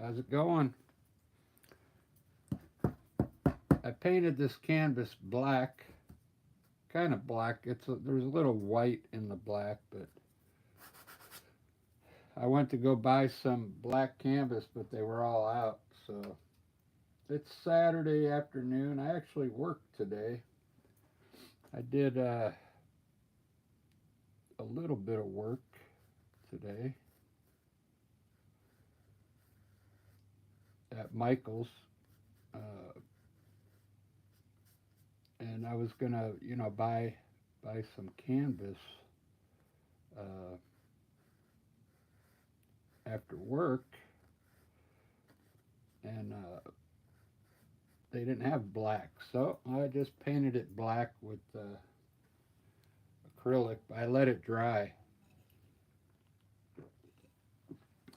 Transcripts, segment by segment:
How's it going? I painted this canvas black, kind of black. There's a little white in the black, but I went to go buy some black canvas, but they were all out. So it's Saturday afternoon. I actually worked today. I did a little bit of work today at Michael's, uh, and I was gonna, buy some canvas uh, after work, and they didn't have black, so I just painted it black with acrylic. I let it dry.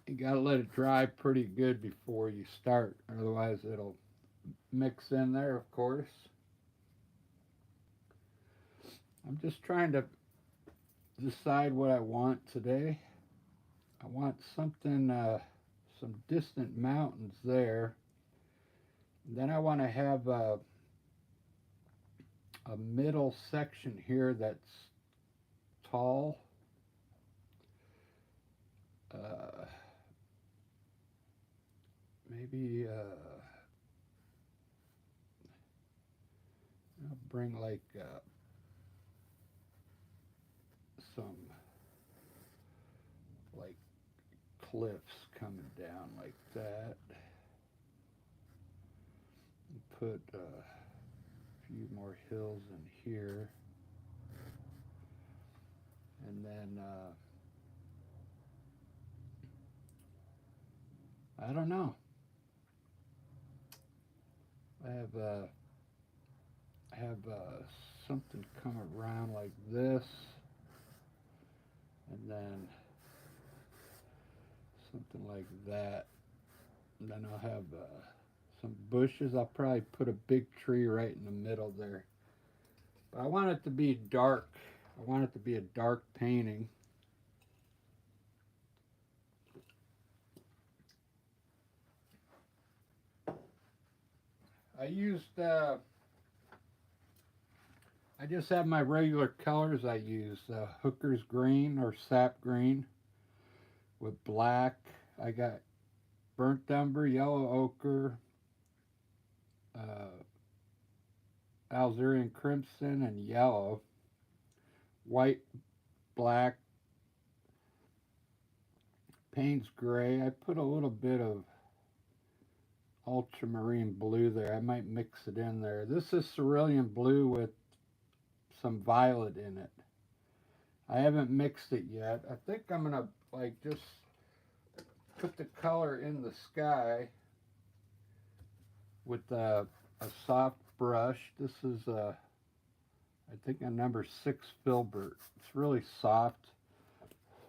You gotta let it dry pretty good before you start, otherwise it'll mix in there, of course. I'm just trying to decide what I want today. I want something, some distant mountains there. And then I want to have a middle section here that's tall. Uh, maybe I'll bring like some like cliffs coming down like that. And put a few more hills in here, and then I don't know. I have something come around like this, and then something like that. And then I'll have some bushes. I'll probably put a big tree right in the middle there. But I want it to be dark. I want it to be a dark painting. I used, I just have my regular colors I use. Hooker's green or sap green with black. I got burnt umber, yellow ochre, uh, Alzerian crimson, and yellow. White, black, Payne's gray. I put a little bit of ultramarine blue there. I might mix it in there. This is cerulean blue with some violet in it. I haven't mixed it yet. I think I'm gonna like just put the color in the sky with a soft brush. This is I think a number 6 filbert. It's really soft.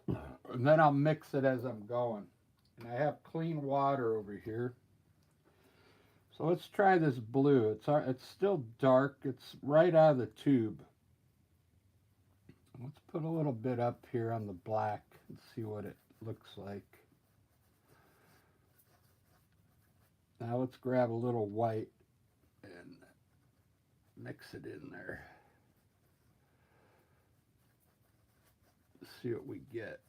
And then I'll mix it as I'm going. And I have clean water over here. So let's try this blue. It's still dark. It's right out of the tube. Let's put a little bit up here on the black and see what it looks like. Now let's grab a little white and mix it in there. See what we get.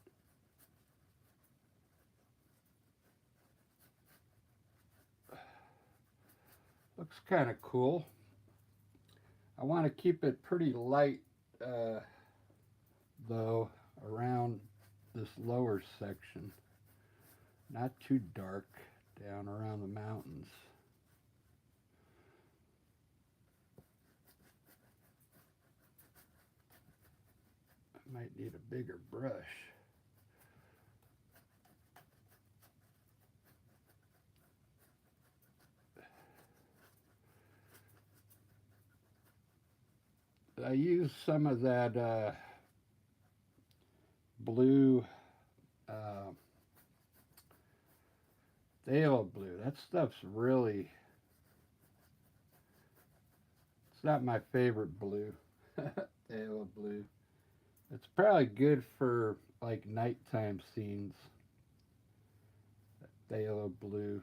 Looks kind of cool. I want to keep it pretty light though around this lower section. Not too dark down around the mountains. I might need a bigger brush. I used some of that blue phthalo blue. That stuff's really, it's not my favorite blue. Phthalo blue. It's probably good for like nighttime scenes. phthalo blue.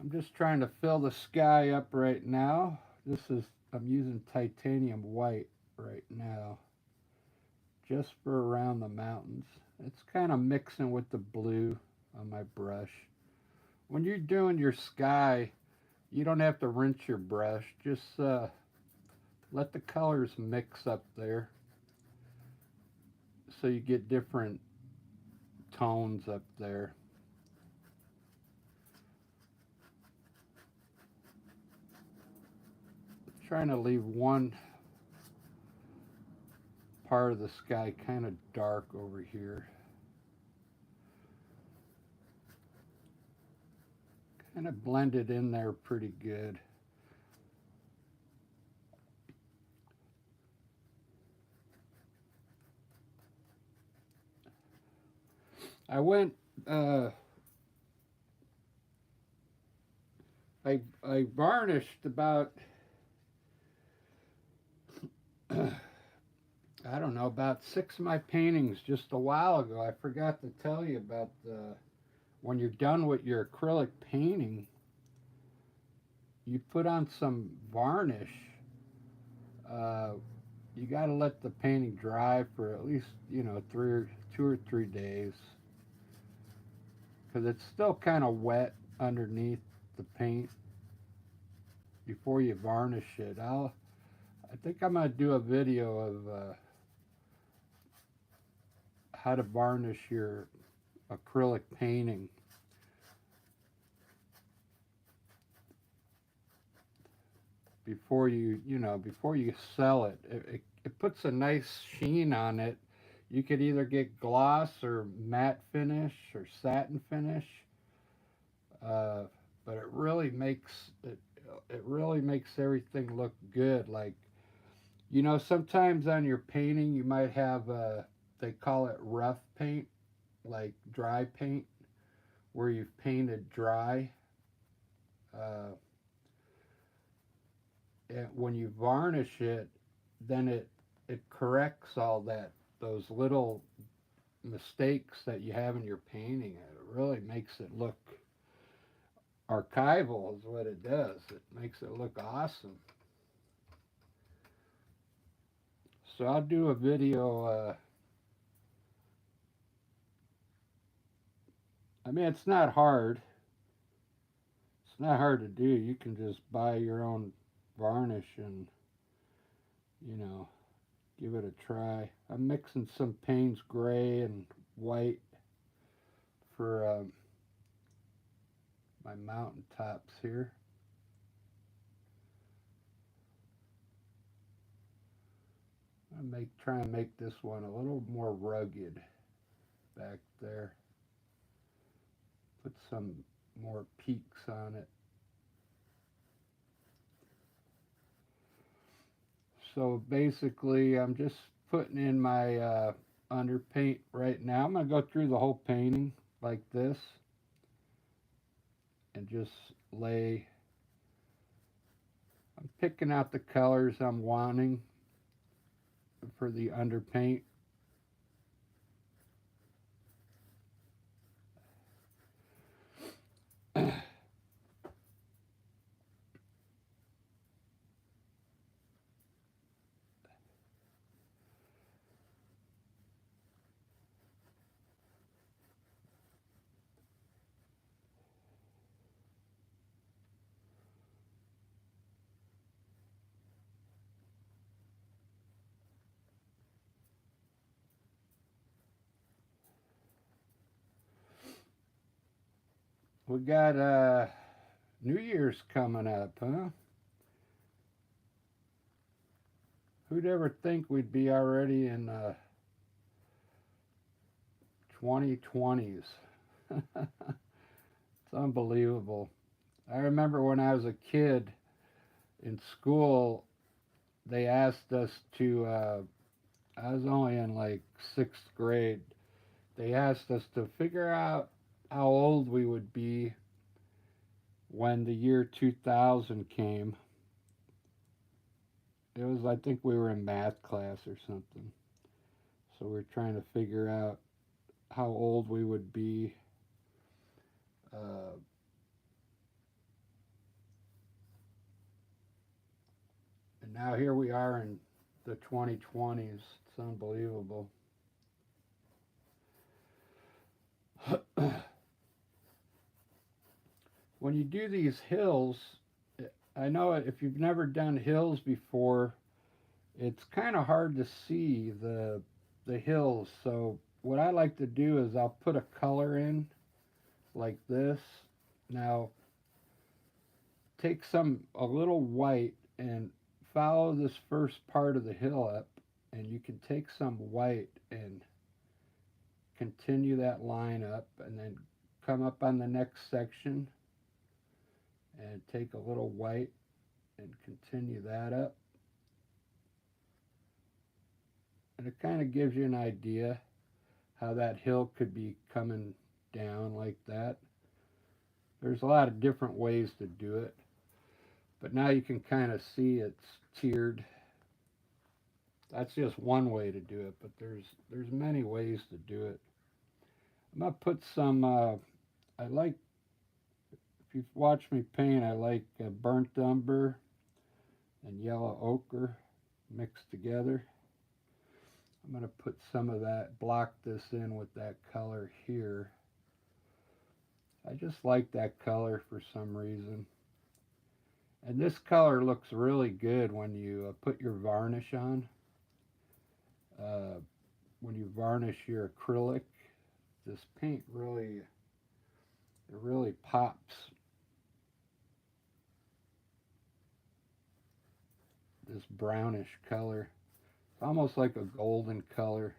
I'm just trying to fill the sky up right now. I'm using titanium white right now, just for around the mountains. It's kind of mixing with the blue on my brush. When you're doing your sky, you don't have to rinse your brush. Just let the colors mix up there so you get different tones up there. Trying to leave one part of the sky kind of dark over here. Kind of blended in there pretty good. I went, I varnished about, I don't know, about 6 of my paintings just a while ago. I forgot to tell you about when you're done with your acrylic painting, you put on some varnish. You got to let the painting dry for at least 2 or 3 days, because it's still kind of wet underneath the paint before you varnish it. I think I'm gonna do a video of how to varnish your acrylic painting. Before before you sell it. It puts a nice sheen on it. You could either get gloss or matte finish or satin finish, but it really makes everything look good. Like, sometimes on your painting you might have they call it rough paint, like dry paint, where you've painted dry. Uh, and when you varnish it, then it corrects all those little mistakes that you have in your painting. It really makes it look archival, is what it does. It makes it look awesome. So I'll do a video. I mean, it's not hard. It's not hard to do. You can just buy your own varnish and, give it a try. I'm mixing some Payne's gray and white for my mountain tops here. Try and make this one a little more rugged back there. Put some more peaks on it. So basically, I'm just putting in my underpaint right now. I'm going to go through the whole painting like this and just I'm picking out the colors I'm wanting for the underpaint. We got New Year's coming up, huh? Who'd ever think we'd be already in 2020s? It's unbelievable. I remember when I was a kid in school, they asked us to, I was only in like 6th grade, they asked us to figure out how old we would be when the year 2000 came. It was, I think we were in math class or something. So we are trying to figure out how old we would be. Uh, and now here we are in the 2020s. It's unbelievable. When you do these hills, I know if you've never done hills before, it's kind of hard to see the hills. So what I like to do is I'll put a color in like this. Now take a little white and follow this first part of the hill up, and you can take some white and continue that line up, and then come up on the next section and take a little white and continue that up. And it kind of gives you an idea how that hill could be coming down like that. There's a lot of different ways to do it, but now you can kind of see it's tiered. That's just one way to do it, but there's many ways to do it. I'm gonna put some. I like, if you've watched me paint, I like burnt umber and yellow ochre mixed together. I'm going to put some of that, block this in with that color here. I just like that color for some reason. And this color looks really good when you put your varnish on. When you varnish your acrylic, this paint really pops. This brownish color. It's almost like a golden color.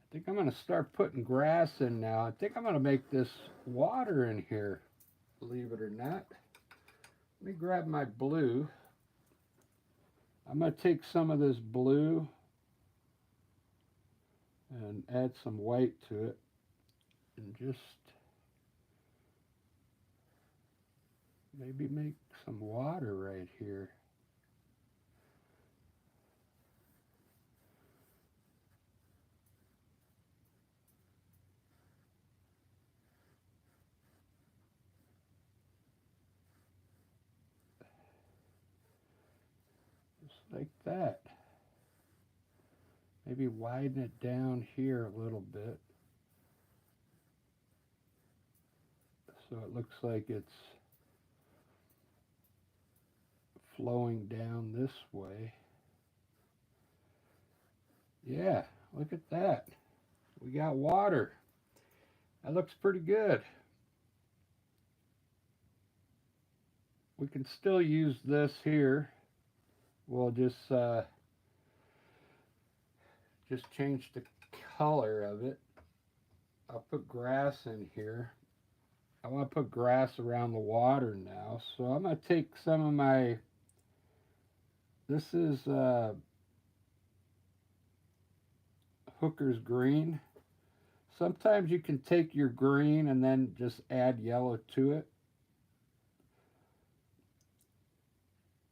I think I'm going to start putting grass in now. I think I'm going to make this water in here, believe it or not. Let me grab my blue. I'm going to take some of this blue and add some white to it and just maybe make some water right here. Just like that. Maybe widen it down here a little bit so it looks like it's flowing down this way. Yeah, look at that. We got water. That looks pretty good. We can still use this here. We'll just change the color of it. I'll put grass in here. I want to put grass around the water now. So I'm going to take some of my, this is Hooker's green. Sometimes you can take your green and then just add yellow to it.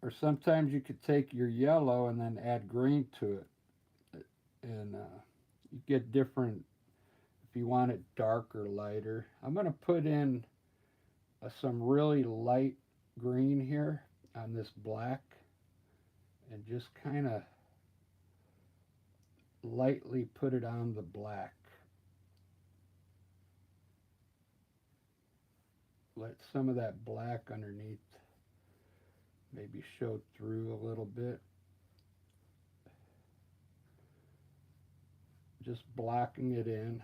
Or sometimes you could take your yellow and then add green to it. And you get different, if you want it dark or lighter. I'm going to put in some really light green here on this black and just kind of lightly put it on the black. Let some of that black underneath maybe show through a little bit. Just blocking it in.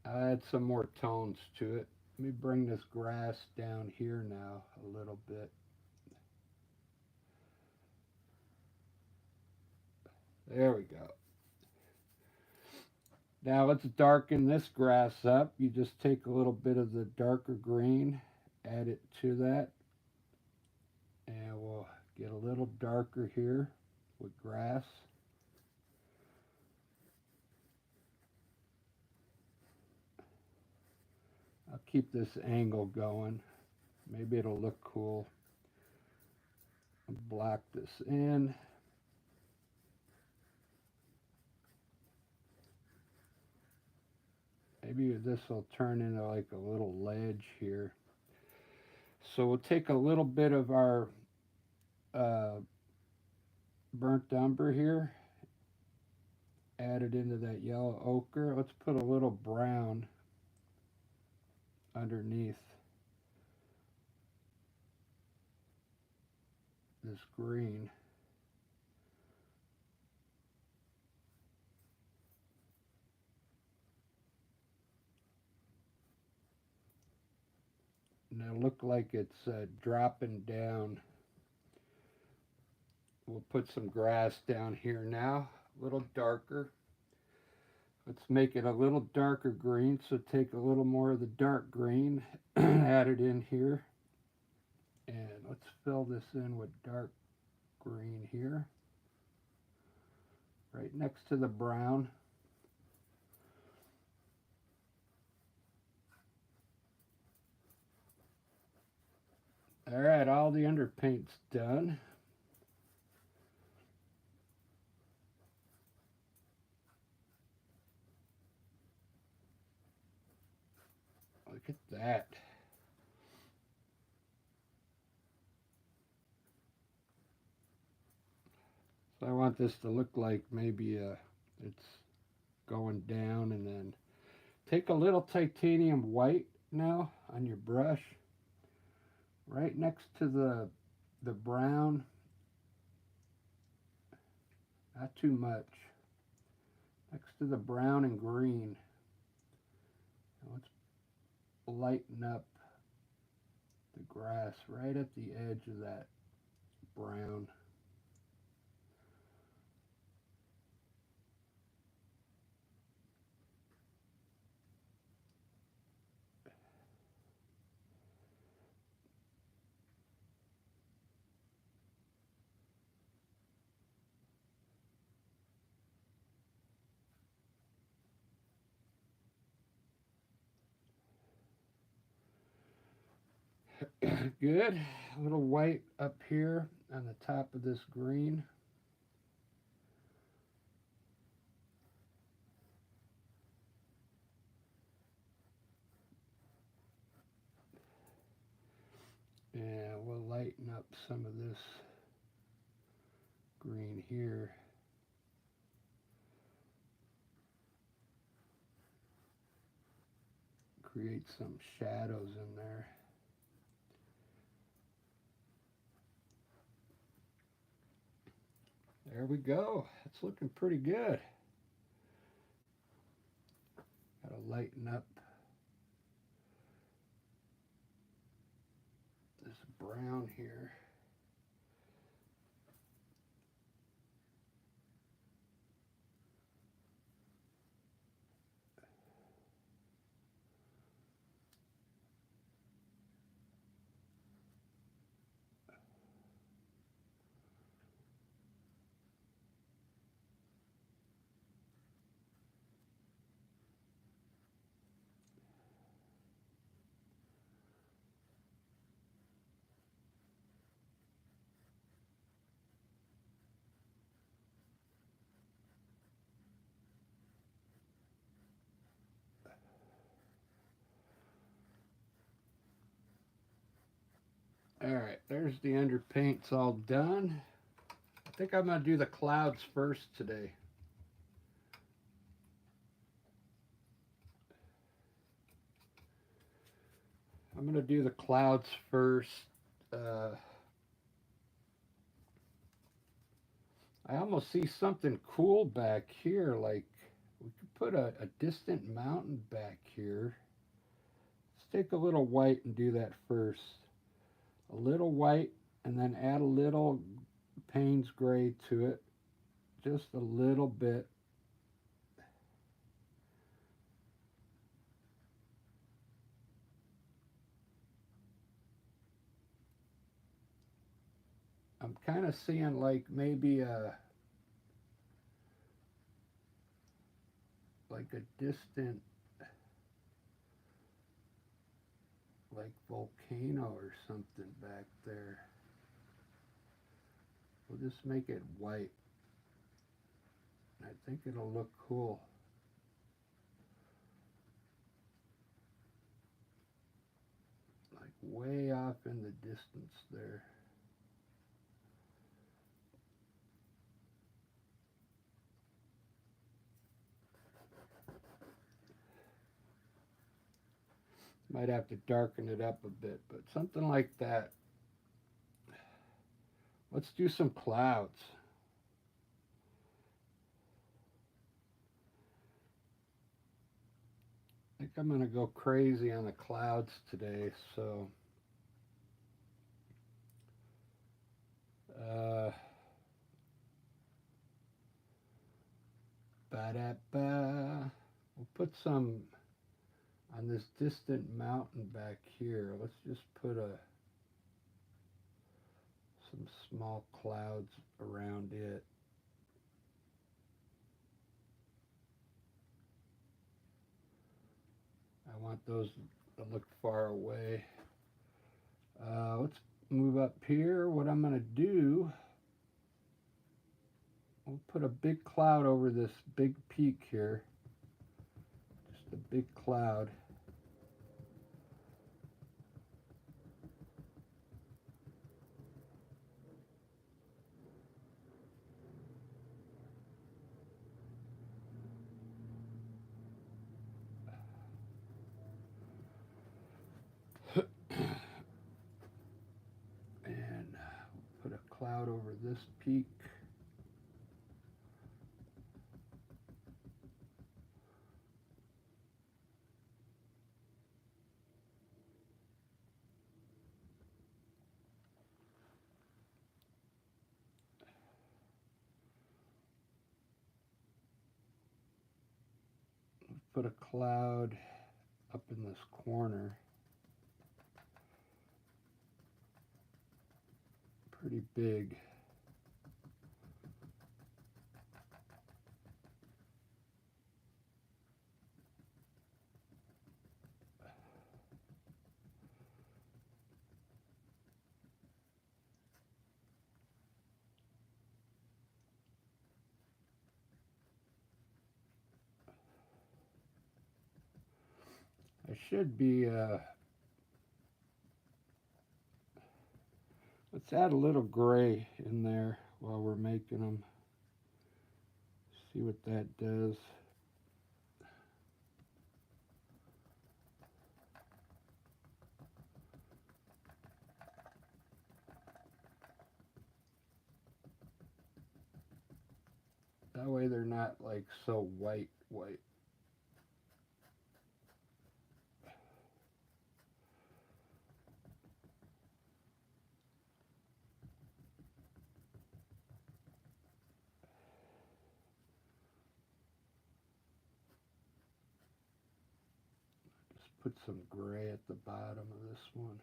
I'll add some more tones to it. Let me bring this grass down here now a little bit. There we go. Now let's darken this grass up. You just take a little bit of the darker green, add it to that, and we'll get a little darker here. with grass. I'll keep this angle going. Maybe it'll look cool. I'll block this in. Maybe this will turn into like a little ledge here. So we'll take a little bit of our uh, burnt umber here, add it into that yellow ochre. Let's put a little brown underneath this green. And it'll look like it's dropping down. We'll put some grass down here now, a little darker. Let's make it a little darker green, so take a little more of the dark green, add it in here. And let's fill this in with dark green here, right next to the brown. All right, all the underpaint's done. Look at that. So I want this to look like maybe it's going down, and then take a little titanium white now on your brush, right next to the brown. Not too much. Next to the brown and green. And let's lighten up the grass right at the edge of that brown. Good. A little white up here on the top of this green. And we'll lighten up some of this green here. Create some shadows in there. There we go. It's looking pretty good. Gotta lighten up this brown here. Alright, there's the underpaint. It's all done. I think I'm going to do the clouds first today. I'm going to do the clouds first. I almost see something cool back here, like we could put a distant mountain back here. Let's take a little white and do that first. A little white, and then add a little Payne's gray to it, just a little bit. I'm kind of seeing like maybe a like a distant, like volcano or something back there. We'll just make it white. I think it'll look cool. Like way off in the distance there. Might have to darken it up a bit, but something like that. Let's do some clouds. I think I'm going to go crazy on the clouds today, so ba-da-ba. We'll put some on this distant mountain back here. Let's just put some small clouds around it. I want those to look far away. Let's move up here. What I'm going to do, we'll put a big cloud over this big peak here. Just a big cloud. And put a cloud over this peak. Put a cloud up in this corner. Pretty big. I should be, let's add a little gray in there while we're making them. See what that does. That way they're not like so white. Just put some gray at the bottom of this one.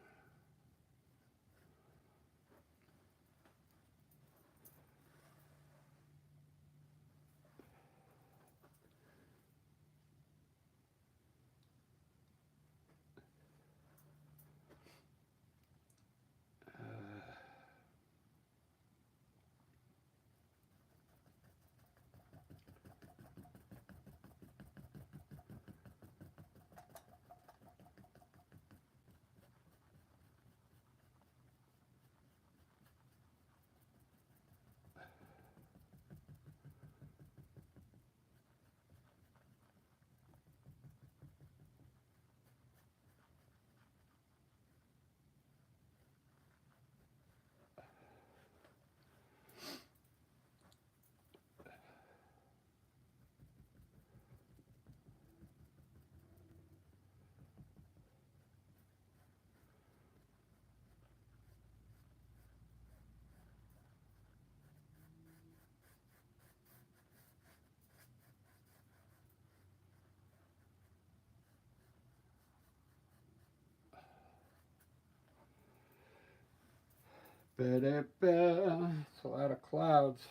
Ba-da-ba. It's a lot of clouds.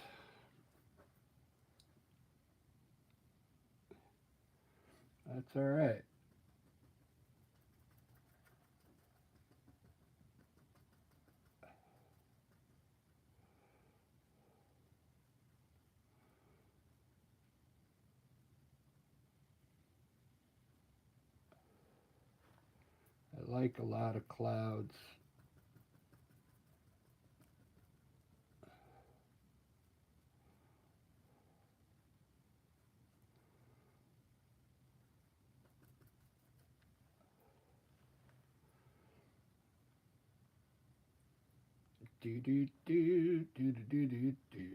That's all right. I like a lot of clouds. Do do do do do do do do.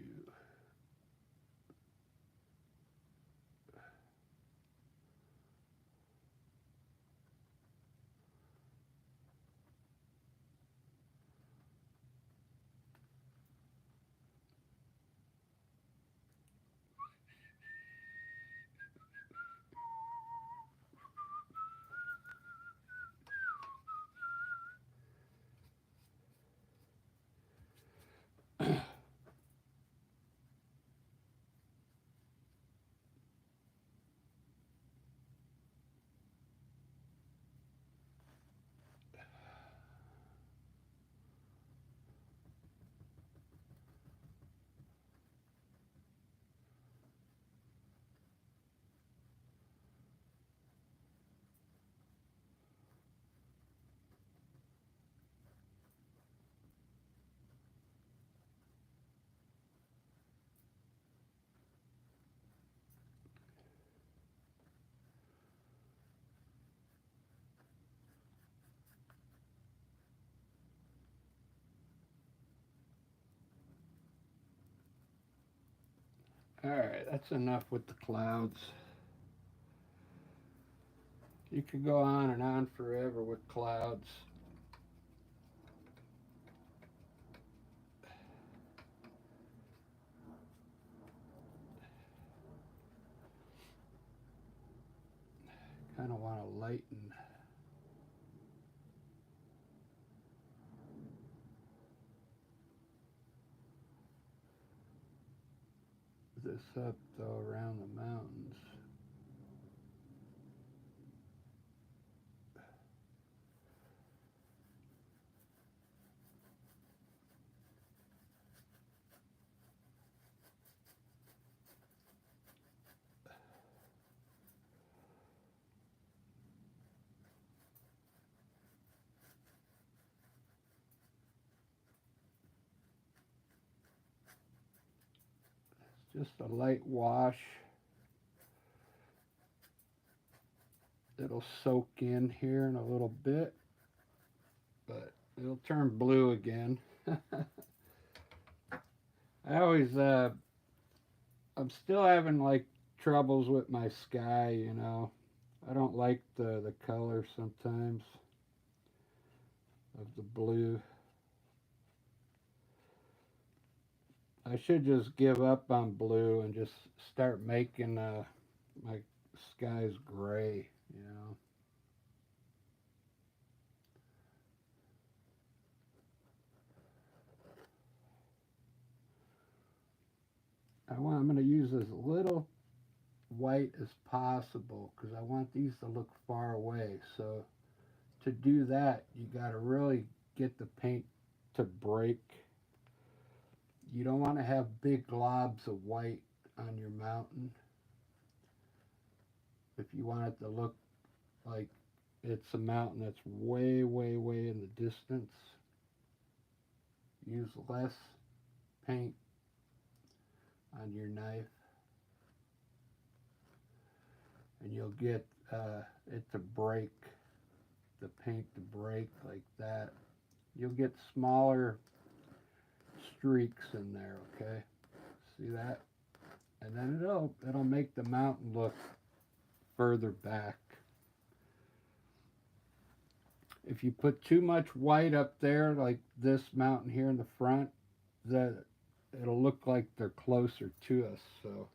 All right, that's enough with the clouds. You could go on and on forever with clouds. Kind of want to lighten this up though around the mountains. Just a light wash. It'll soak in here in a little bit, but it'll turn blue again. I always, I'm still having like troubles with my sky, you know. I don't like the color sometimes of the blue. I should just give up on blue and just start making my skies gray, you know. I'm going to use as little white as possible because I want these to look far away. So to do that, you got to really get the paint to break. You don't want to have big globs of white on your mountain. If you want it to look like it's a mountain that's way, way, way in the distance, use less paint on your knife and you'll get it to break, the paint to break like that. You'll get smaller streaks in there, okay? See that? And then it'll make the mountain look further back. If you put too much white up there, like this mountain here in the front, that it'll look like they're closer to us. So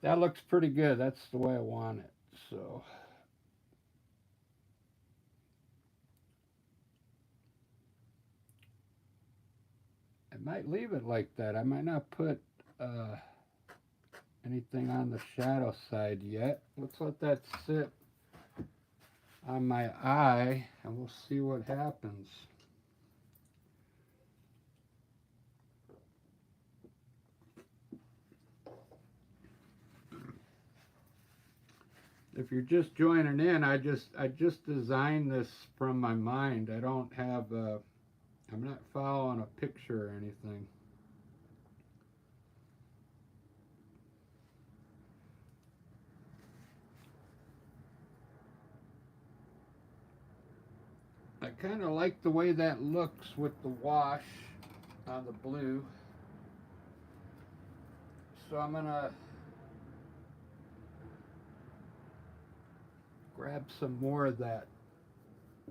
that looks pretty good. That's the way I want it. So I might leave it like that. I might not put anything on the shadow side yet. Let's let that sit on my eye and we'll see what happens. If you're just joining in, I just designed this from my mind. I don't have I'm not following a picture or anything. I kind of like the way that looks with the wash on the blue. So I'm gonna grab some more of that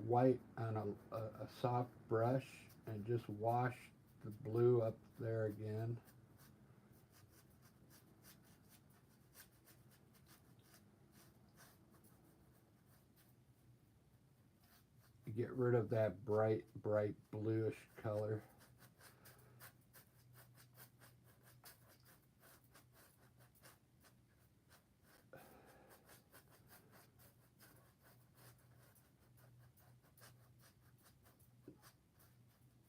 white on a soft brush and just wash the blue up there again. Get rid of that bright bluish color.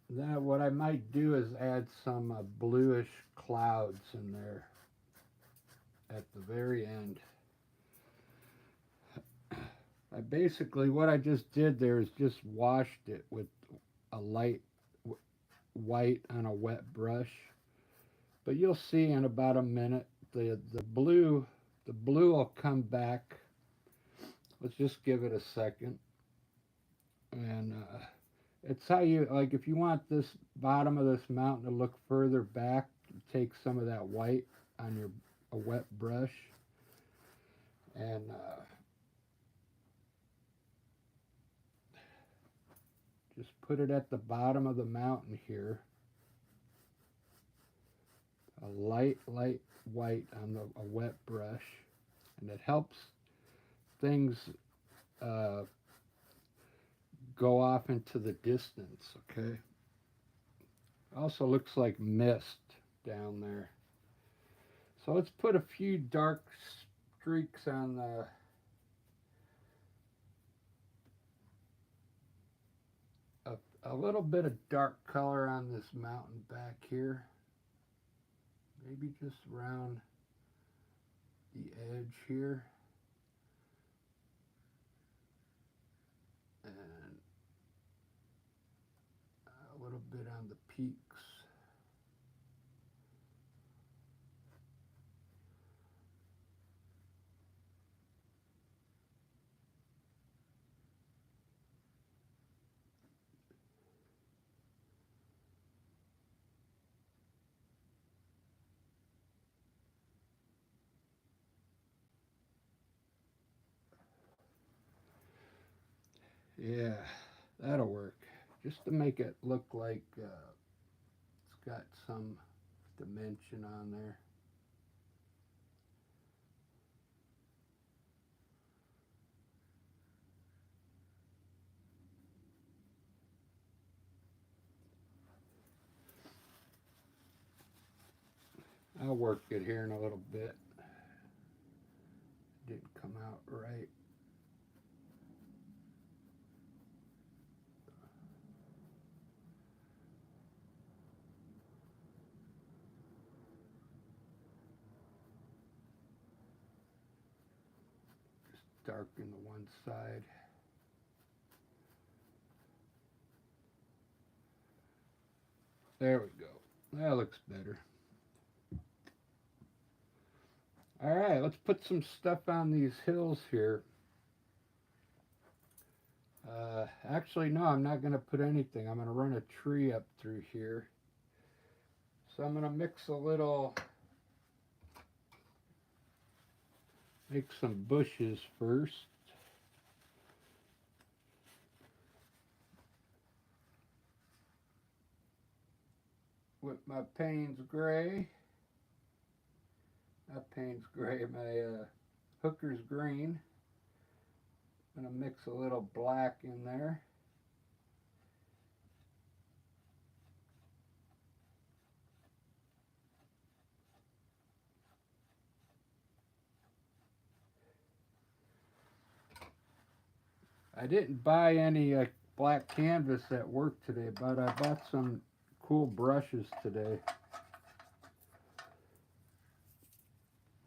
Then what I might do is add some bluish clouds in there at the very end. Basically what I just did there is just washed it with a light white on a wet brush. But you'll see in about a minute the blue will come back. Let's just give it a second. And it's how you, like, if you want this bottom of this mountain to look further back, take some of that white on your a wet brush and just put it at the bottom of the mountain here. A light white on a wet brush, and it helps things go off into the distance. Okay. Also looks like mist down there. So let's put a few dark streaks on a little bit of dark color on this mountain back here. Maybe just around the edge here. And a little bit on the peaks. Yeah, that'll work. Just to make it look like it's got some dimension on there. I'll work it here in a little bit. Didn't come out right. Just darken the one side. There we go. That looks better. All right, let's put some stuff on these hills here. Actually, no, I'm not going to put anything. I'm going to run a tree up through here. So I'm going to mix a little, make some bushes first. With my Payne's Gray. Not Payne's Gray, my Hooker's Green. I'm going to mix a little black in there. I didn't buy any black canvas at work today, but I bought some cool brushes today.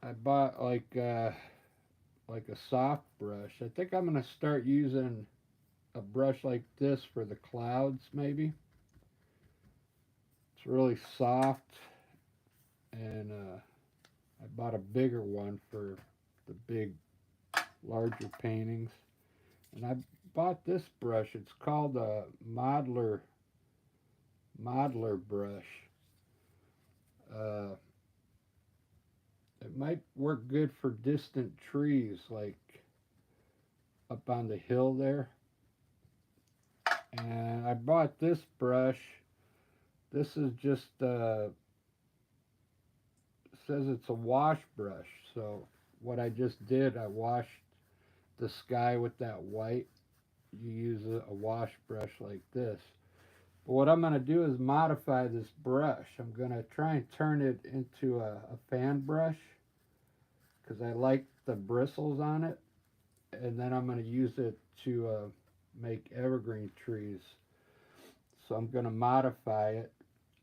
I bought like a soft brush. I think I'm gonna start using a brush like this for the clouds, maybe. It's really soft, and I bought a bigger one for the big, larger paintings. And I bought this brush. It's called a modeler brush. Uh, it might work good for distant trees, like up on the hill there. And I bought this brush. This is just says it's a wash brush. So what I just did, I washed the sky with that white. You use a wash brush like this. But what I'm going to do is modify this brush. I'm going to try and turn it into a fan brush because I like the bristles on it. And then I'm going to use it to make evergreen trees. So I'm going to modify it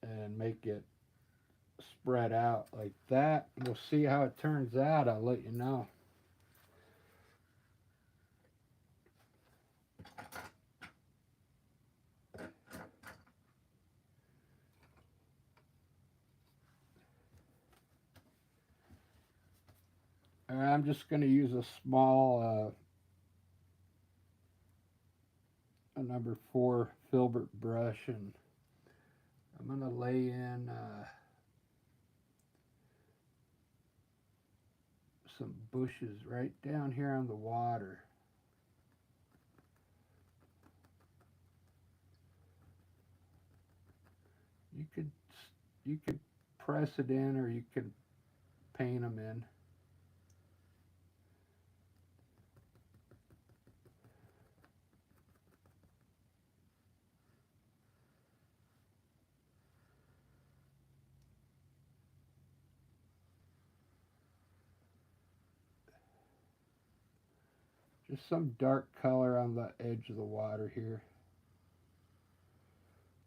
and make it spread out like that. We'll see how it turns out. I'll let you know. I'm just going to use a small a number 4 filbert brush, and I'm going to lay in some bushes right down here on the water. You could you could press it in, or you could paint them in. Just some dark color on the edge of the water here.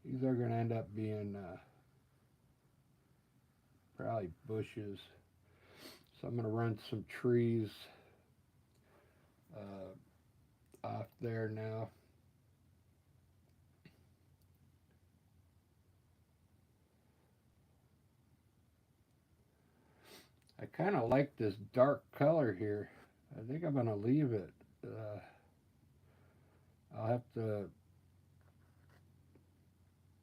These are going to end up being probably bushes. So I'm going to run some trees off there now. I kind of like this dark color here. I think I'm going to leave it. I'll have to.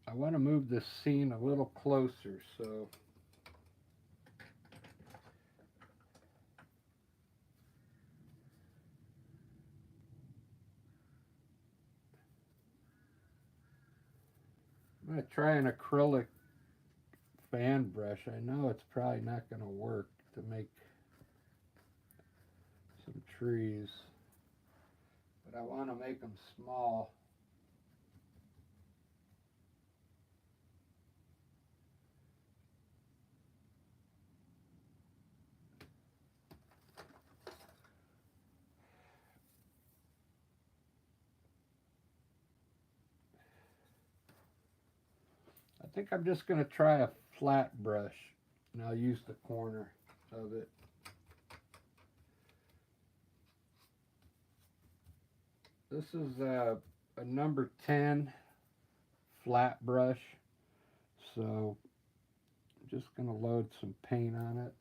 I want to move this scene a little closer, so I'm going to try an acrylic fan brush. I know it's probably not going to work to make some trees, but I want to make them small. I think I'm just going to try a flat brush, and I'll use the corner of it. This is a number 10 flat brush, so I'm just going to load some paint on it.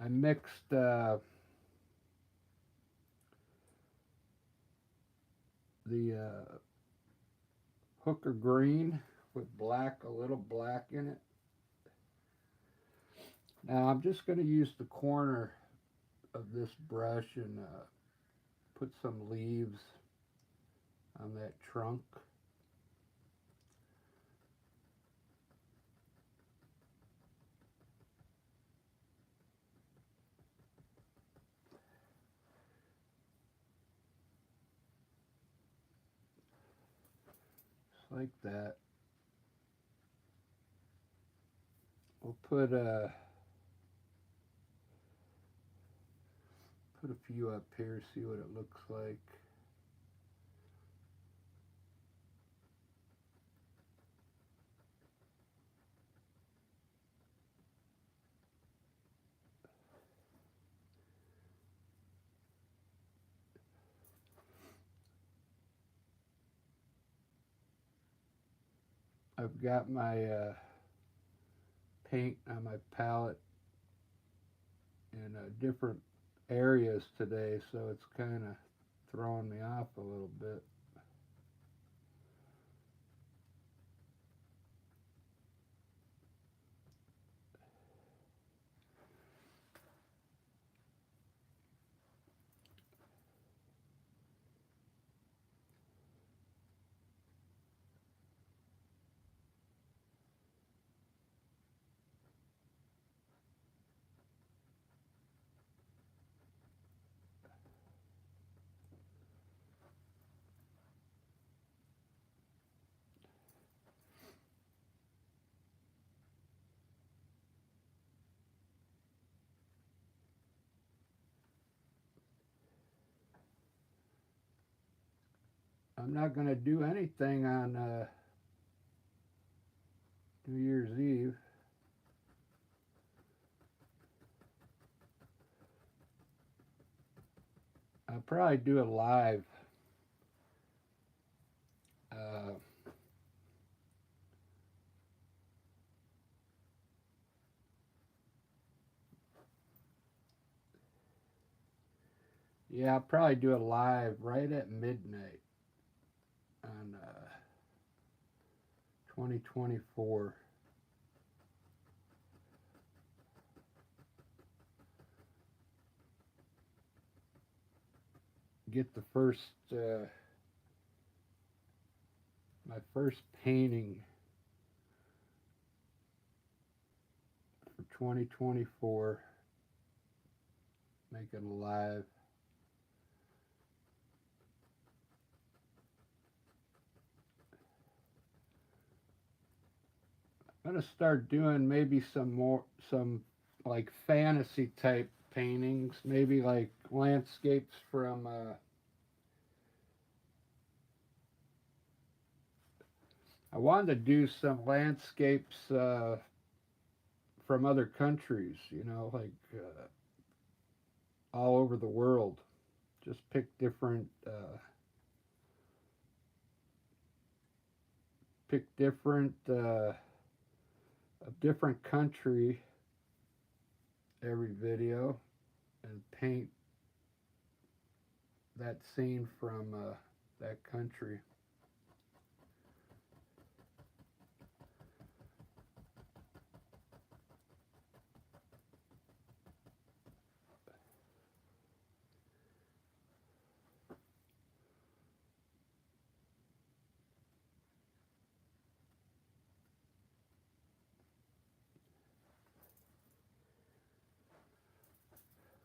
I mixed the hooker green with black, a little black in it. Now I'm just going to use the corner of this brush and put some leaves on that trunk. Just like that. we'll put a few up here, see what it looks like. I've got my paint on my palette in different areas today, so it's kind of throwing me off a little bit. I'm not going to do anything on New Year's Eve. I'll probably do it live. Yeah, I'll probably do it live right at midnight on 2024. Get the first, my first painting for 2024. Make it alive. I'm gonna start doing maybe some like fantasy type paintings, maybe like landscapes from I wanted to do some landscapes from other countries, you know, like all over the world. Just pick different a different country every video and paint that scene from that country.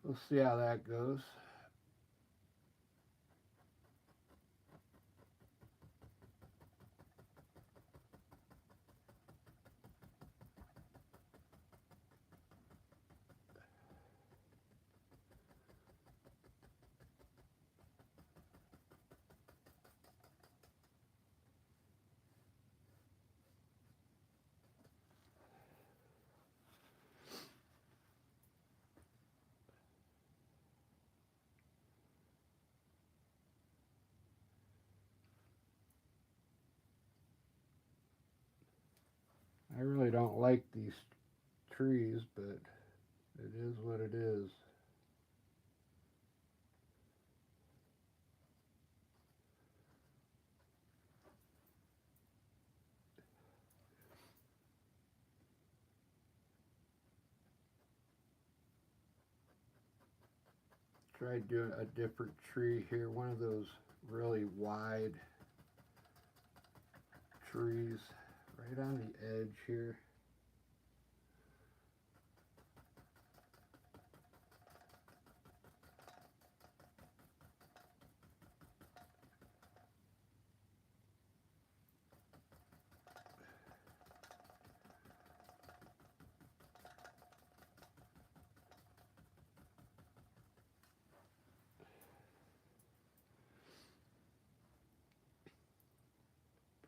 We'll see how that goes. I really don't like these trees, but it is what it is. Try doing a different tree here, one of those really wide trees right on the edge here.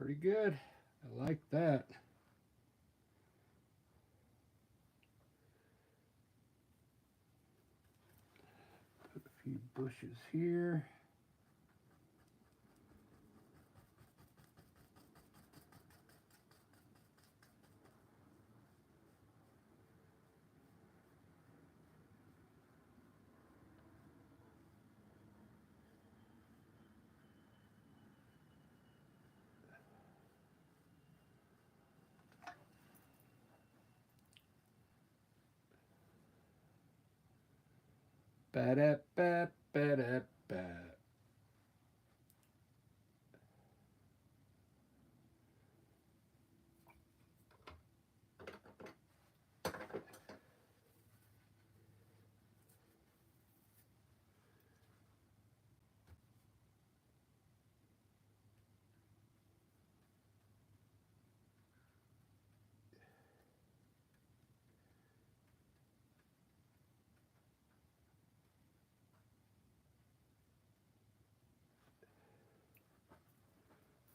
pretty good. I like that. Put a few bushes here. Ba-da-ba-ba-da-ba.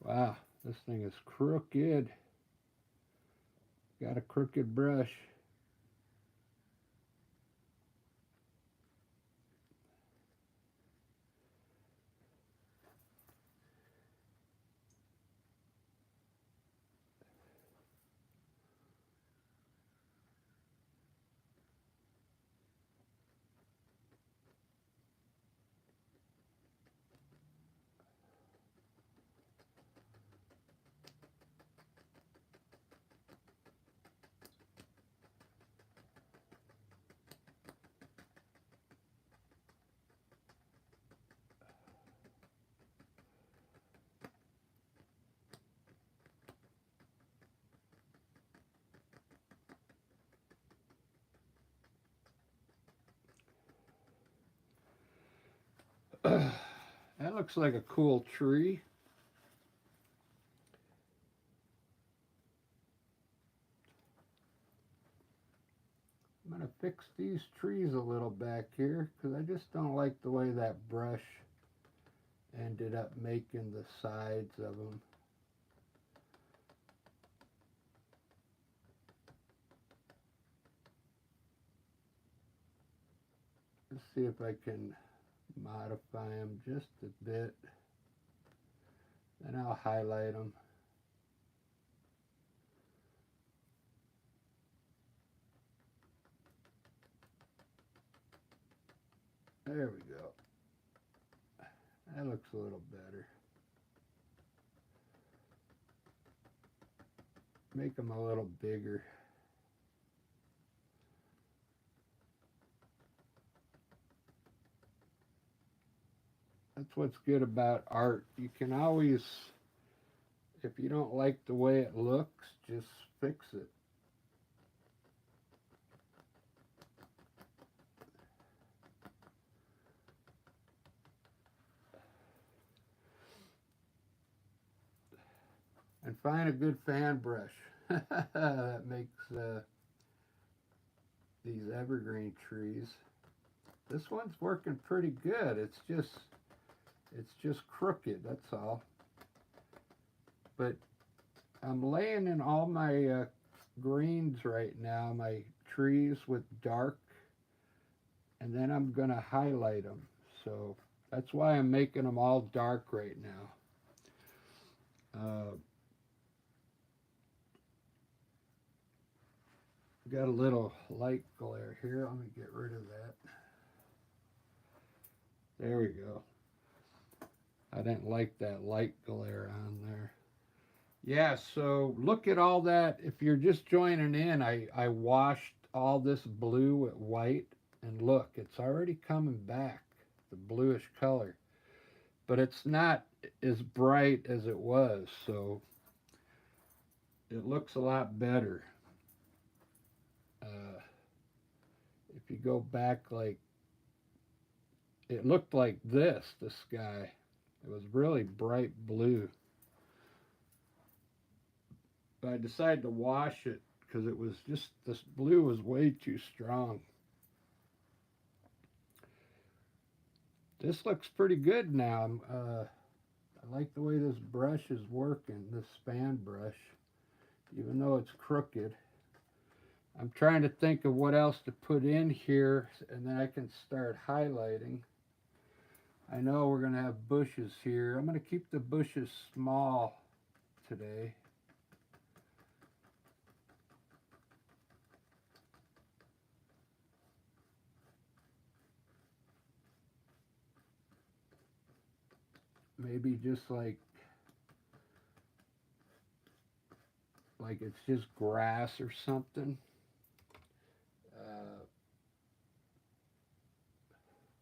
Wow, this thing is crooked. Got a crooked brush. That looks like a cool tree. I'm going to fix these trees a little back here because I just don't like the way that brush ended up making the sides of them. Let's see if I can modify them just a bit. Then I'll highlight them. There we go. That looks a little better. Make them a little bigger. That's what's good about art. You can always, if you don't like the way it looks, just fix it. And find a good fan brush that makes these evergreen trees. This one's working pretty good. It's just crooked, that's all. But I'm laying in all my greens right now, my trees with dark, and then I'm going to highlight them. So that's why I'm making them all dark right now. Got a little light glare here. Let me get rid of that. There we go. I didn't like that light glare on there. Yeah, so look at all that. If you're just joining in, I washed all this blue with white, and look, it's already coming back, the bluish color. But it's not as bright as it was, so it looks a lot better. If you go back, like, it looked like this, the sky. It was really bright blue. But I decided to wash it because it was just, this blue was way too strong. This looks pretty good now. I like the way this brush is working, this span brush, even though it's crooked. I'm trying to think of what else to put in here, and then I can start highlighting. I know we're going to have bushes here. I'm going to keep the bushes small today. Maybe just like it's just grass or something.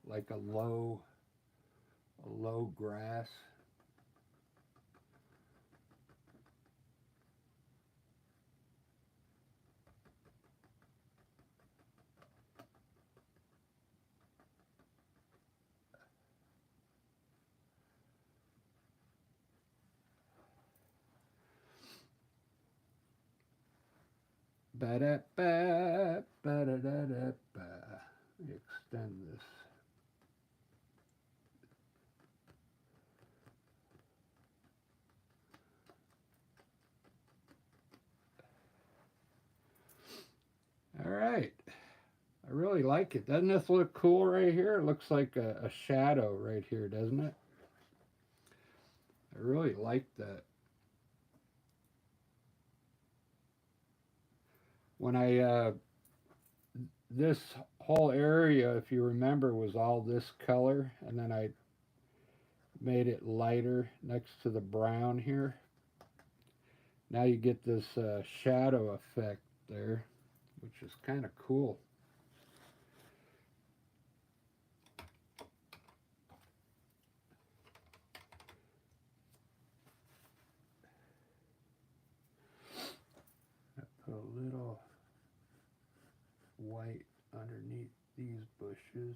Like a low grass. Ba-da-ba, ba-da-da-da-ba. Extend this. All right. I really like it. Doesn't this look cool right here? It looks like a shadow right here, doesn't it? I really like that. When this whole area, if you remember, was all this color, and then I made it lighter next to the brown here. Now you get this shadow effect there, which is kind of cool. I put a little white underneath these bushes.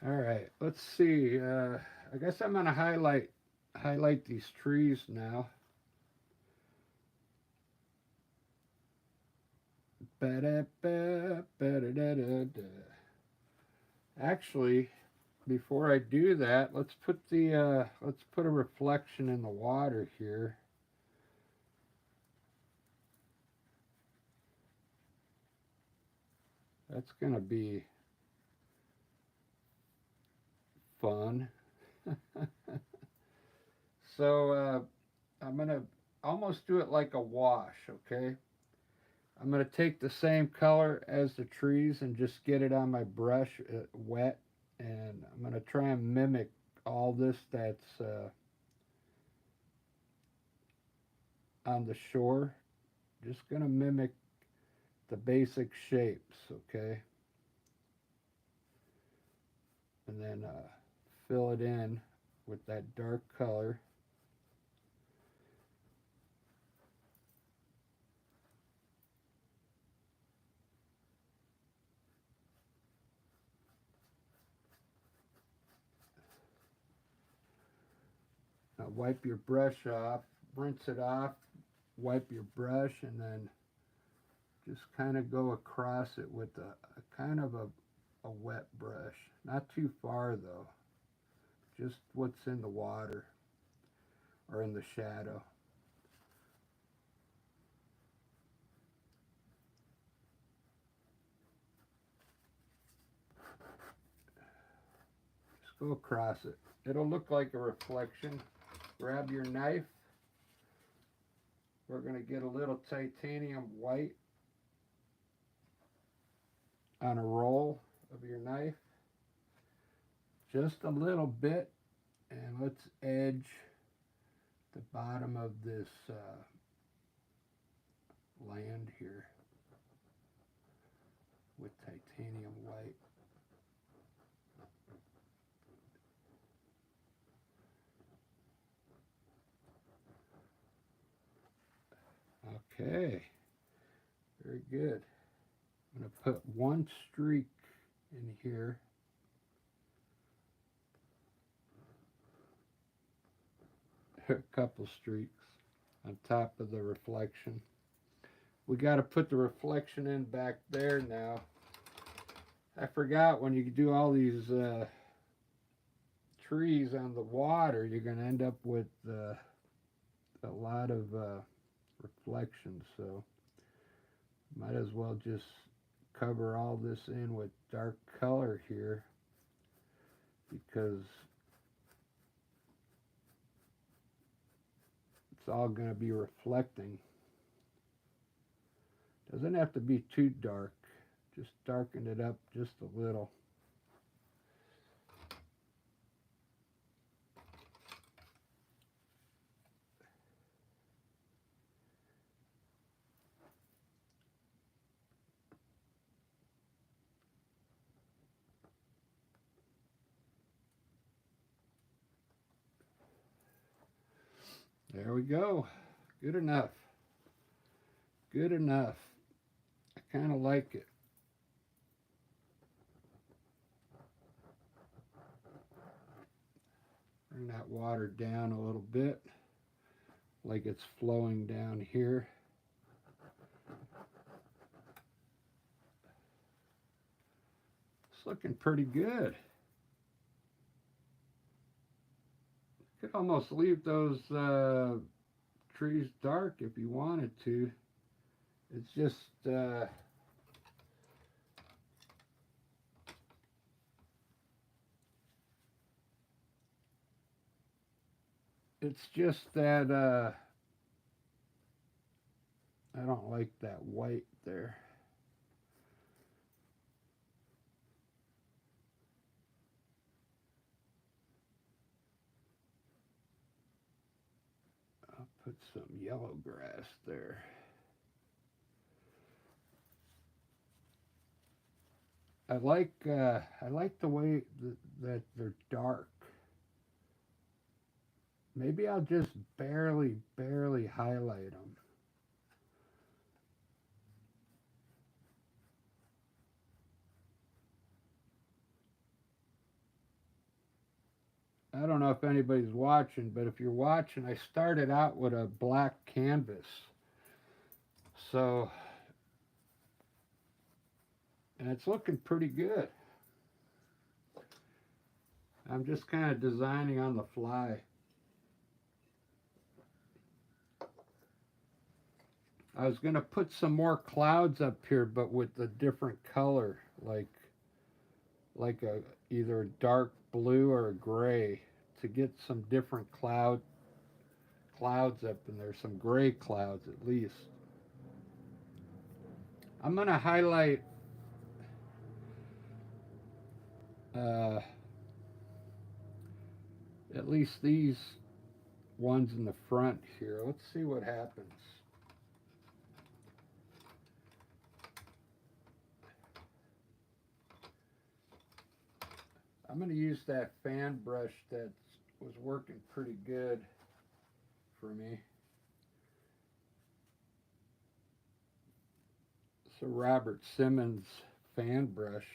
All right, let's see. I guess I'm gonna highlight these trees now. Ba-da-ba, ba-da-da-da-da. Actually, before I do that, let's put a reflection in the water here. That's gonna be fun. So I'm gonna almost do it like a wash, okay? I'm gonna take the same color as the trees and just get it on my brush wet, and I'm gonna try and mimic all this that's on the shore. Just gonna mimic the basic shapes, okay? And then fill it in with that dark color. Now wipe your brush off, rinse it off, wipe your brush, and then just kind of go across it with a kind of a wet brush. Not too far though, just what's in the water or in the shadow. Just go across it. It'll look like a reflection. Grab your knife. We're going to get a little titanium white on a roll of your knife. Just a little bit. And let's edge the bottom of this land here with titanium white. Okay, very good. I'm going to put one streak in here. A couple streaks on top of the reflection. We got to put the reflection in back there now. I forgot, when you do all these trees on the water, you're going to end up with a lot of reflections. So might as well just cover all this in with dark color here, because it's all going to be reflecting. Doesn't have to be too dark, just darken it up just a little. There we go. Good enough. Good enough. I kind of like it. Bring that water down a little bit, like it's flowing down here. It's looking pretty good. Could almost leave those trees dark if you wanted to. It's just that I don't like that white there. I'll put some yellow grass there. I like the way that they're dark. Maybe I'll just barely highlight them. I don't know if anybody's watching, but if you're watching, I started out with a black canvas. So, and it's looking pretty good. I'm just kind of designing on the fly. I was going to put some more clouds up here, but with a different color, like a either a dark blue or a gray, to get some different clouds up in there, some gray clouds at least. I'm going to highlight at least these ones in the front here. Let's see what happens. I'm going to use that fan brush that was working pretty good for me. It's a Robert Simmons fan brush.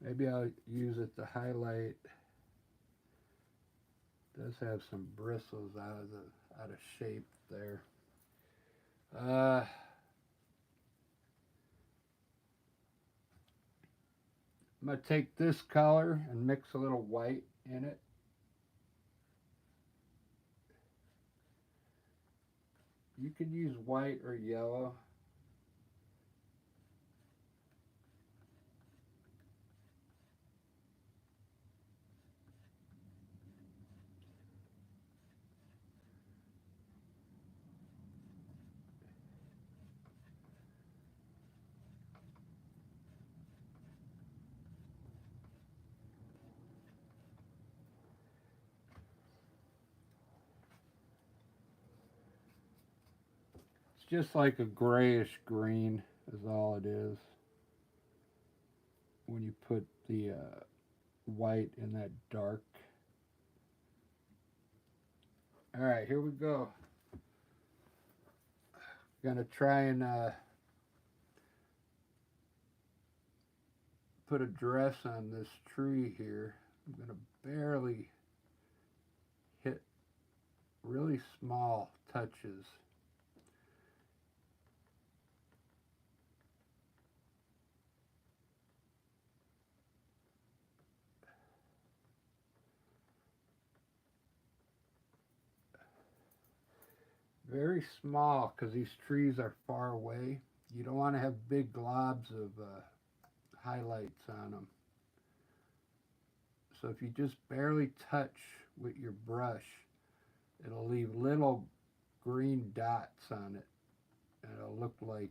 Maybe I'll use it to highlight. It does have some bristles out of shape there. I'm going to take this color and mix a little white in it. You could use white or yellow. It's just like a grayish green is all it is when you put the white and that dark. All right, here we go. Gonna try and put a dress on this tree here. I'm gonna barely hit really small touches. Very small because these trees are far away. You don't want to have big globs of highlights on them. So if you just barely touch with your brush, it'll leave little green dots on it. And it'll look like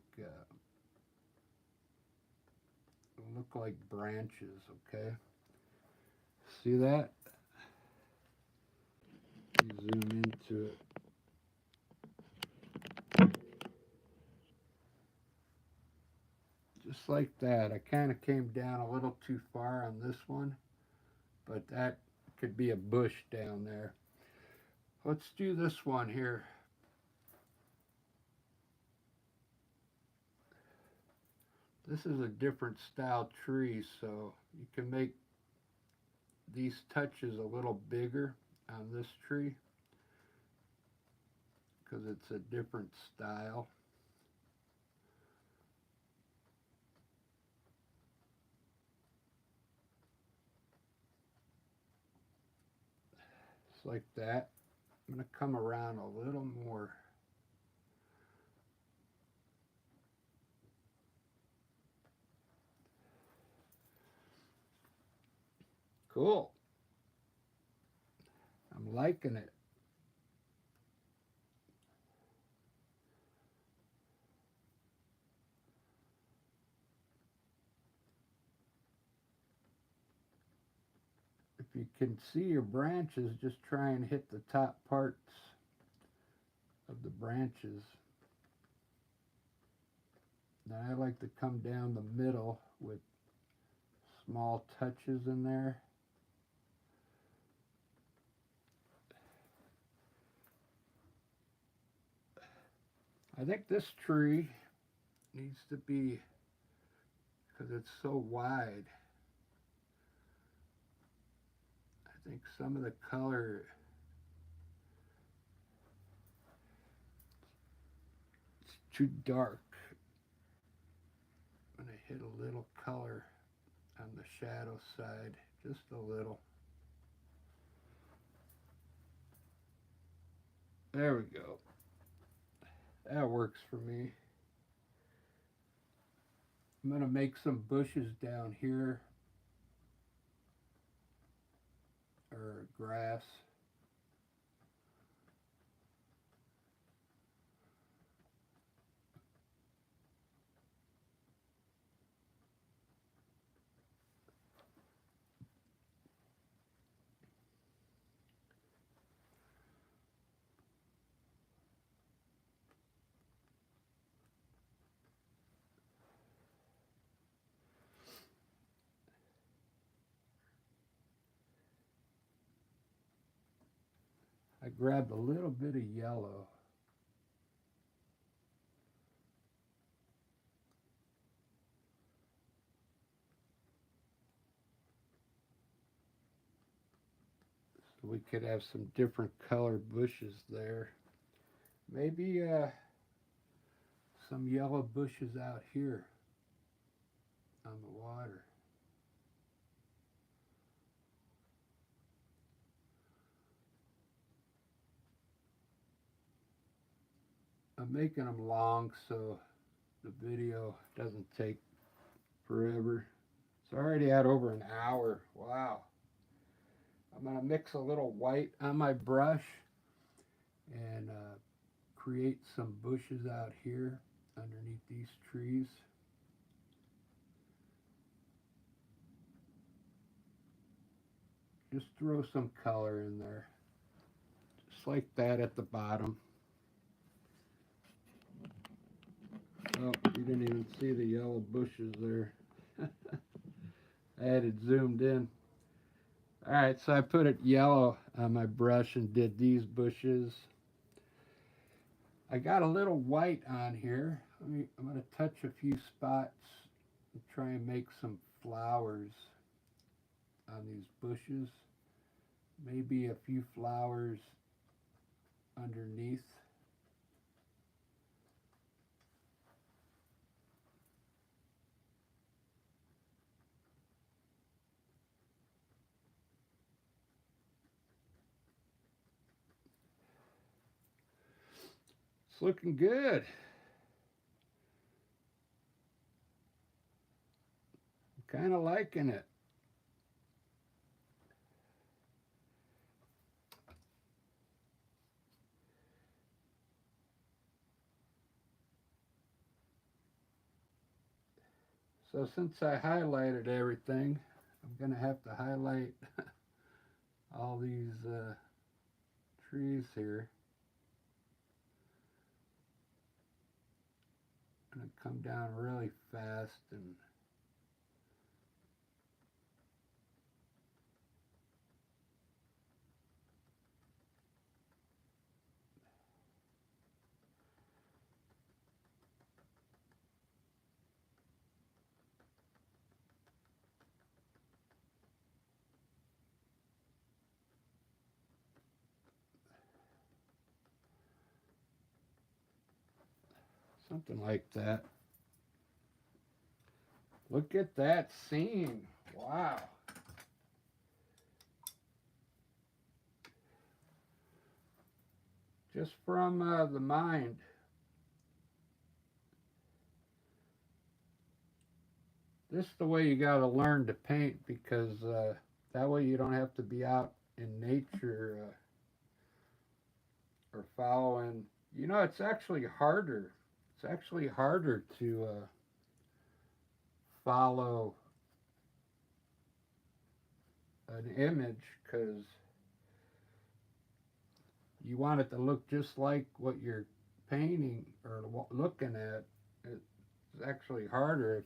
branches, okay? See that? Zoom into it. Just like that. I kind of came down a little too far on this one, but that could be a bush down there. Let's do this one here. This is a different style tree, so you can make these touches a little bigger on this tree because it's a different style. Just like that. I'm going to come around a little more. Cool. I'm liking it. If you can see your branches, just try and hit the top parts of the branches. Now I like to come down the middle with small touches in there. I think this tree needs to be, because it's so wide, I think some of the color, it's too dark. I'm going to hit a little color on the shadow side, just a little. There we go. That works for me. I'm going to make some bushes down here, or grass. I grabbed a little bit of yellow. So we could have some different color bushes there. Maybe some yellow bushes out here on the water. I'm making them long so the video doesn't take forever. It's already at over an hour. Wow. I'm going to mix a little white on my brush and create some bushes out here underneath these trees. Just throw some color in there. Just like that at the bottom. Oh, you didn't even see the yellow bushes there. I had it zoomed in. All right, so I put it yellow on my brush and did these bushes. I got a little white on here. I'm going to touch a few spots and try and make some flowers on these bushes. Maybe a few flowers underneath. It's looking good. I'm kind of liking it. So since I highlighted everything, I'm going to have to highlight all these trees here. I'm going to come down really fast and something like that. Look at that scene. Wow. Just from the mind. This is the way you got to learn to paint, because that way you don't have to be out in nature or following. You know, it's actually harder. It's actually harder to follow an image, because you want it to look just like what you're painting or looking at. It's actually harder.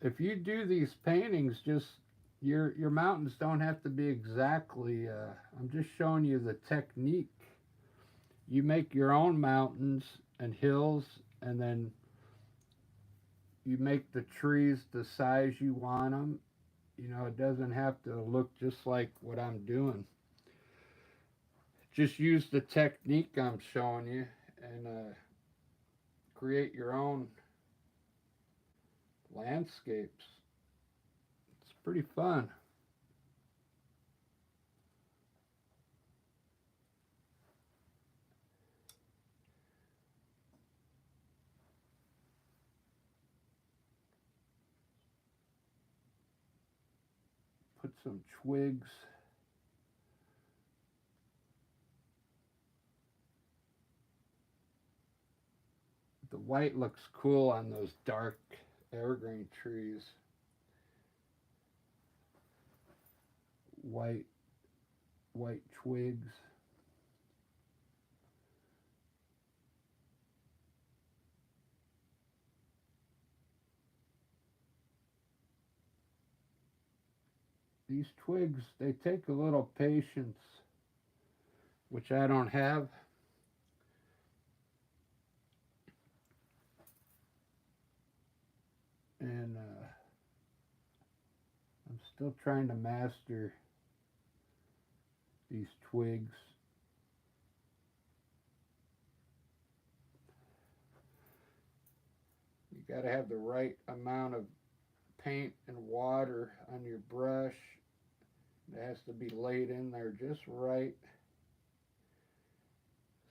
If you do these paintings, just your mountains don't have to be exactly. I'm just showing you the technique. You make your own mountains and hills, and then you make the trees the size you want them. You know, it doesn't have to look just like what I'm doing. Just use the technique I'm showing you and create your own landscapes. It's pretty fun. Put some twigs. The white looks cool on those dark evergreen trees. White white twigs. These twigs, they take a little patience, which I don't have. And I'm still trying to master these twigs. You got to have the right amount of paint and water on your brush. It has to be laid in there just right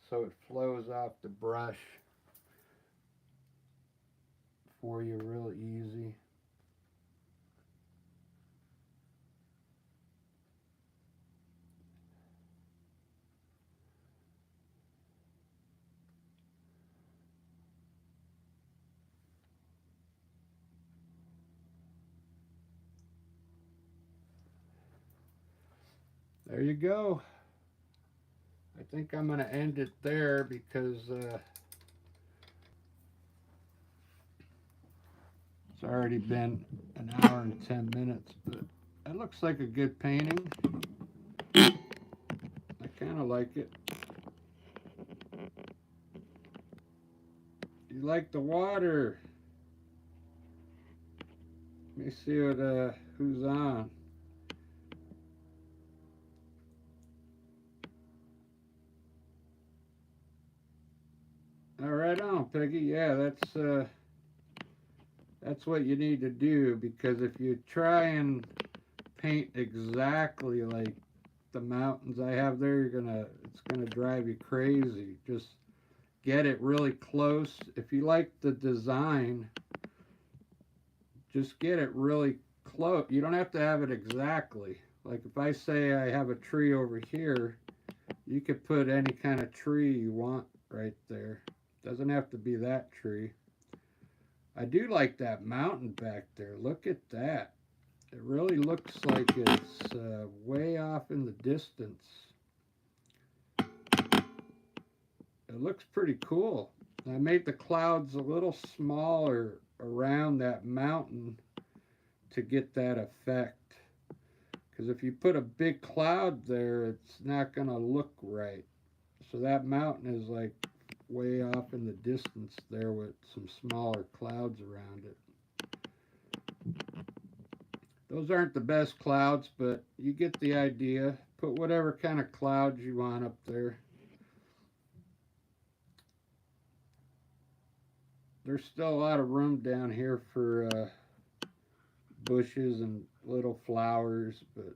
so it flows off the brush for you real easy. There you go. I think I'm going to end it there, because it's already been an hour and 10 minutes, but That looks like a good painting. I kind of like it. You like the water? Let me see what who's on. All right on, Peggy. Yeah, that's what you need to do, because if you try and paint exactly like the mountains I have there, it's gonna drive you crazy. Just get it really close. If you like the design, just get it really close. You don't have to have it exactly. Like if I say I have a tree over here, you could put any kind of tree you want right there. Doesn't have to be that tree. I do like that mountain back there. Look at that. It really looks like it's way off in the distance. It looks pretty cool. I made the clouds a little smaller around that mountain to get that effect. Because if you put a big cloud there, it's not going to look right. So that mountain is like way off in the distance there with some smaller clouds around it. Those aren't the best clouds, but you get the idea. Put whatever kind of clouds you want up there. There's still a lot of room down here for bushes and little flowers, but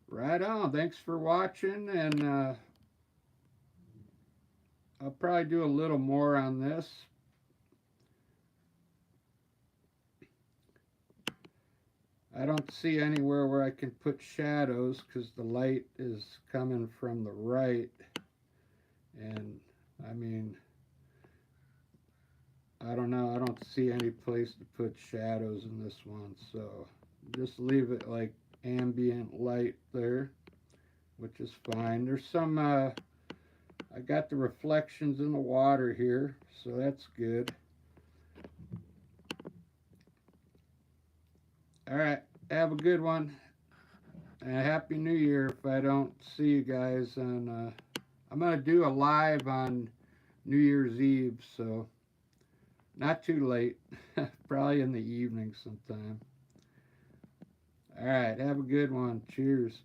right on. Thanks for watching, and I'll probably do a little more on this. I don't see anywhere where I can put shadows because the light is coming from the right, and I mean, I don't know, I don't see any place to put shadows in this one, so just leave it like ambient light there, which is fine. There's some I got the reflections in the water here, so that's good. All right, have a good one, and a happy new year if I don't see you guys on I'm gonna do a live on New Year's Eve, so not too late. Probably in the evening sometime. All right, have a good one. Cheers.